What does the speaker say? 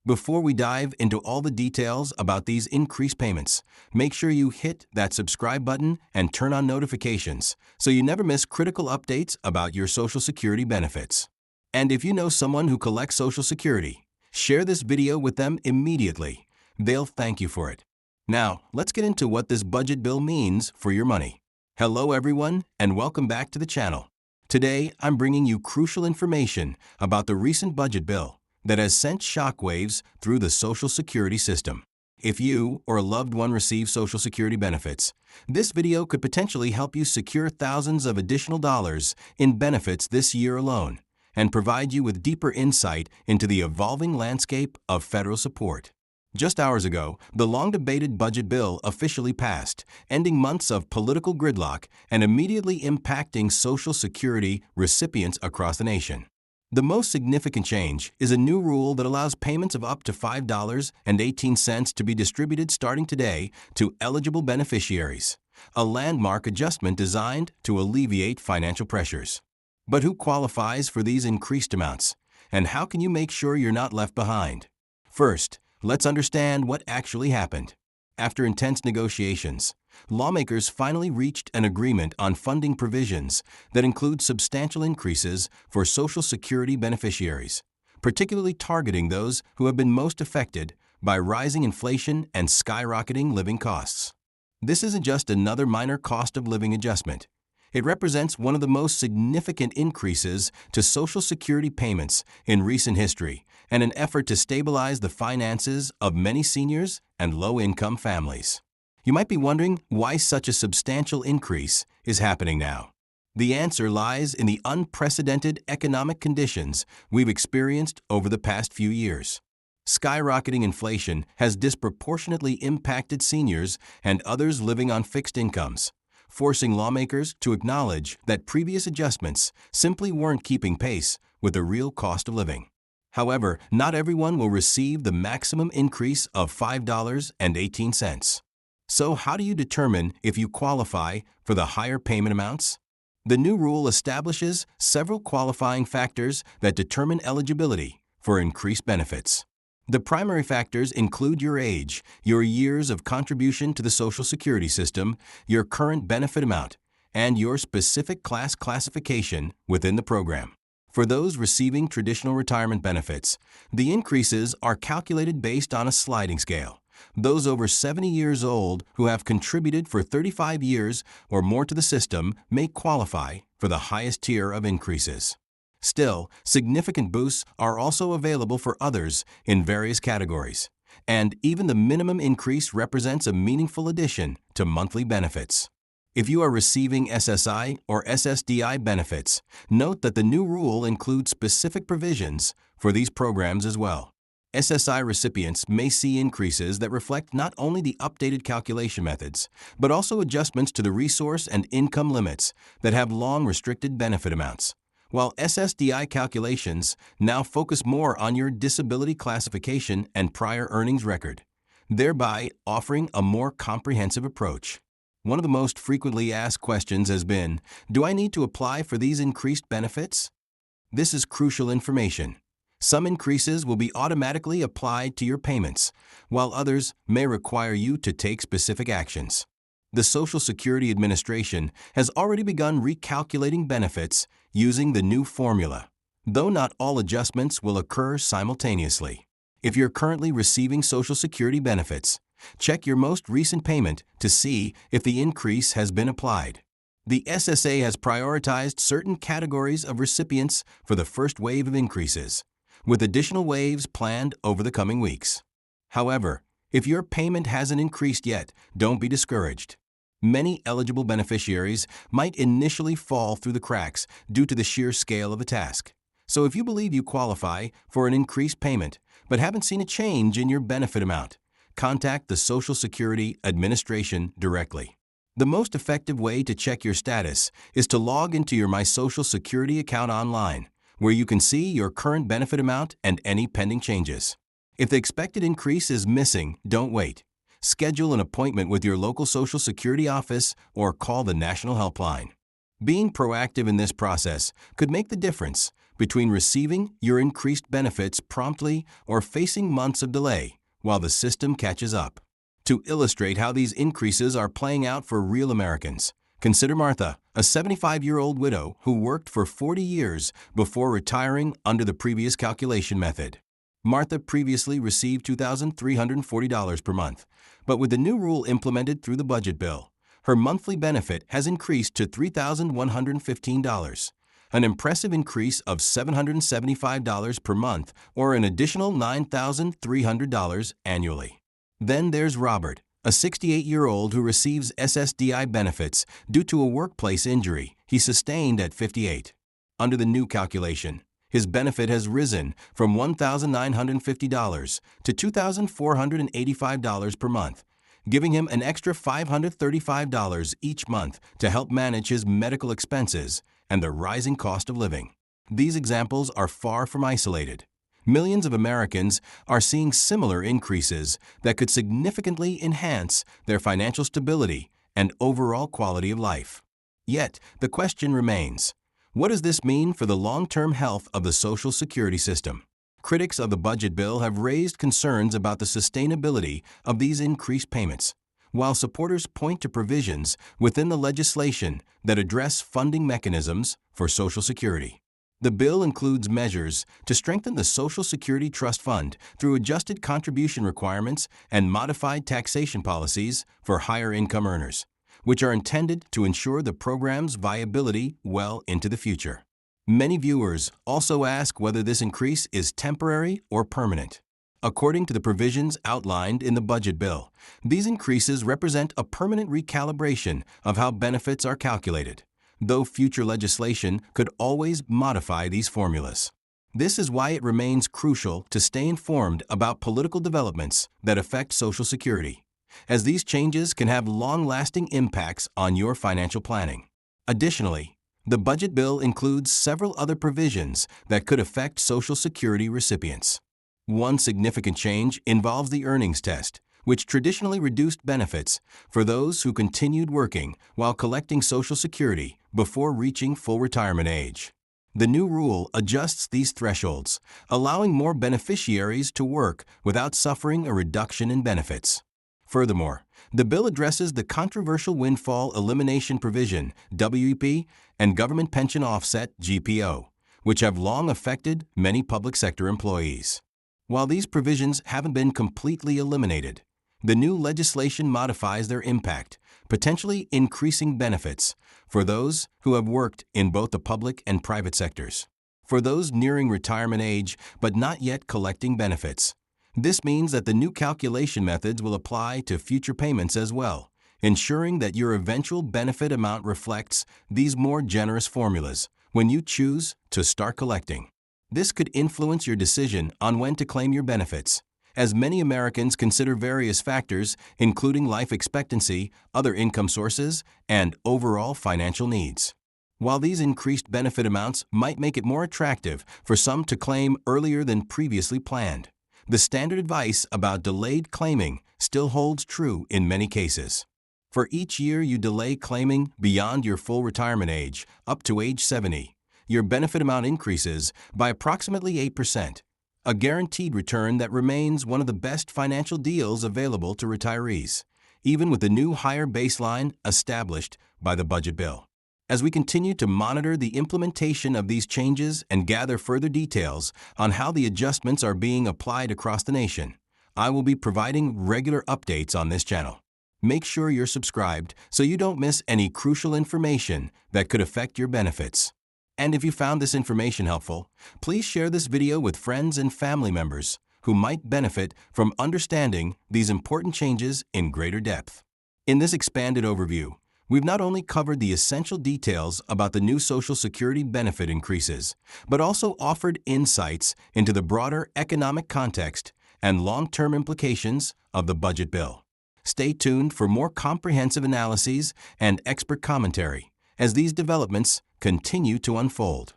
Before we dive into all the details about these increased payments, make sure you hit that subscribe button and turn on notifications so you never miss critical updates about your Social Security benefits. And if you know someone who collects Social Security, share this video with them immediately. They'll thank you for it. Now, let's get into what this budget bill means for your money. Hello everyone, and welcome back to the channel. Today, I'm bringing you crucial information about the recent budget bill that has sent shockwaves through the Social Security system. If you or a loved one receive Social Security benefits, this video could potentially help you secure thousands of additional dollars in benefits this year alone and provide you with deeper insight into the evolving landscape of federal support. Just hours ago, the long-debated budget bill officially passed, ending months of political gridlock and immediately impacting Social Security recipients across the nation. The most significant change is a new rule that allows payments of up to $5.18 to be distributed starting today to eligible beneficiaries, a landmark adjustment designed to alleviate financial pressures. But who qualifies for these increased amounts, and how can you make sure you're not left behind? First, let's understand what actually happened. After intense negotiations, lawmakers finally reached an agreement on funding provisions that include substantial increases for Social Security beneficiaries, particularly targeting those who have been most affected by rising inflation and skyrocketing living costs. This isn't just another minor cost of living adjustment. It represents one of the most significant increases to Social Security payments in recent history and an effort to stabilize the finances of many seniors and low-income families. You might be wondering why such a substantial increase is happening now. The answer lies in the unprecedented economic conditions we've experienced over the past few years. Skyrocketing inflation has disproportionately impacted seniors and others living on fixed incomes, forcing lawmakers to acknowledge that previous adjustments simply weren't keeping pace with the real cost of living. However, not everyone will receive the maximum increase of $5.18. So how do you determine if you qualify for the higher payment amounts? The new rule establishes several qualifying factors that determine eligibility for increased benefits. The primary factors include your age, your years of contribution to the Social Security system, your current benefit amount, and your specific class classification within the program. For those receiving traditional retirement benefits, the increases are calculated based on a sliding scale. Those over 70 years old who have contributed for 35 years or more to the system may qualify for the highest tier of increases. Still, significant boosts are also available for others in various categories, and even the minimum increase represents a meaningful addition to monthly benefits. If you are receiving SSI or SSDI benefits, note that the new rule includes specific provisions for these programs as well. SSI recipients may see increases that reflect not only the updated calculation methods, but also adjustments to the resource and income limits that have long restricted benefit amounts, while SSDI calculations now focus more on your disability classification and prior earnings record, thereby offering a more comprehensive approach. One of the most frequently asked questions has been, do I need to apply for these increased benefits? This is crucial information. Some increases will be automatically applied to your payments, while others may require you to take specific actions. The Social Security Administration has already begun recalculating benefits using the new formula, though not all adjustments will occur simultaneously. If you're currently receiving Social Security benefits, check your most recent payment to see if the increase has been applied. The SSA has prioritized certain categories of recipients for the first wave of increases, with additional waves planned over the coming weeks. However, if your payment hasn't increased yet, don't be discouraged. Many eligible beneficiaries might initially fall through the cracks due to the sheer scale of the task. So if you believe you qualify for an increased payment but haven't seen a change in your benefit amount, contact the Social Security Administration directly. The most effective way to check your status is to log into your My Social Security account online, where you can see your current benefit amount and any pending changes. If the expected increase is missing, don't wait. Schedule an appointment with your local Social Security office or call the National Helpline. Being proactive in this process could make the difference between receiving your increased benefits promptly or facing months of delay while the system catches up. To illustrate how these increases are playing out for real Americans, consider Martha, a 75-year-old widow who worked for 40 years before retiring under the previous calculation method. Martha previously received $2,340 per month, but with the new rule implemented through the budget bill, her monthly benefit has increased to $3,115, an impressive increase of $775 per month or an additional $9,300 annually. Then there's Robert, a 68-year-old who receives SSDI benefits due to a workplace injury he sustained at 58. Under the new calculation, his benefit has risen from $1,950 to $2,485 per month, giving him an extra $535 each month to help manage his medical expenses and the rising cost of living. These examples are far from isolated. Millions of Americans are seeing similar increases that could significantly enhance their financial stability and overall quality of life. Yet, the question remains, what does this mean for the long-term health of the Social Security system? Critics of the budget bill have raised concerns about the sustainability of these increased payments, while supporters point to provisions within the legislation that address funding mechanisms for Social Security. The bill includes measures to strengthen the Social Security Trust Fund through adjusted contribution requirements and modified taxation policies for higher income earners, which are intended to ensure the program's viability well into the future. Many viewers also ask whether this increase is temporary or permanent. According to the provisions outlined in the budget bill, these increases represent a permanent recalibration of how benefits are calculated, though future legislation could always modify these formulas. This is why it remains crucial to stay informed about political developments that affect Social Security, as these changes can have long-lasting impacts on your financial planning. Additionally, the budget bill includes several other provisions that could affect Social Security recipients. One significant change involves the earnings test, which traditionally reduced benefits for those who continued working while collecting Social Security before reaching full retirement age. The new rule adjusts these thresholds, allowing more beneficiaries to work without suffering a reduction in benefits. Furthermore, the bill addresses the controversial windfall elimination provision, WEP, and government pension offset, GPO, which have long affected many public sector employees. While these provisions haven't been completely eliminated, the new legislation modifies their impact, potentially increasing benefits for those who have worked in both the public and private sectors. For those nearing retirement age but not yet collecting benefits, this means that the new calculation methods will apply to future payments as well, ensuring that your eventual benefit amount reflects these more generous formulas when you choose to start collecting. This could influence your decision on when to claim your benefits, as many Americans consider various factors, including life expectancy, other income sources, and overall financial needs. While these increased benefit amounts might make it more attractive for some to claim earlier than previously planned, the standard advice about delayed claiming still holds true in many cases. For each year you delay claiming beyond your full retirement age, up to age 70, your benefit amount increases by approximately 8%, a guaranteed return that remains one of the best financial deals available to retirees, even with the new higher baseline established by the budget bill. As we continue to monitor the implementation of these changes and gather further details on how the adjustments are being applied across the nation, I will be providing regular updates on this channel. Make sure you're subscribed so you don't miss any crucial information that could affect your benefits. And if you found this information helpful, please share this video with friends and family members who might benefit from understanding these important changes in greater depth. In this expanded overview, we've not only covered the essential details about the new Social Security benefit increases, but also offered insights into the broader economic context and long-term implications of the budget bill. Stay tuned for more comprehensive analyses and expert commentary as these developments continue to unfold.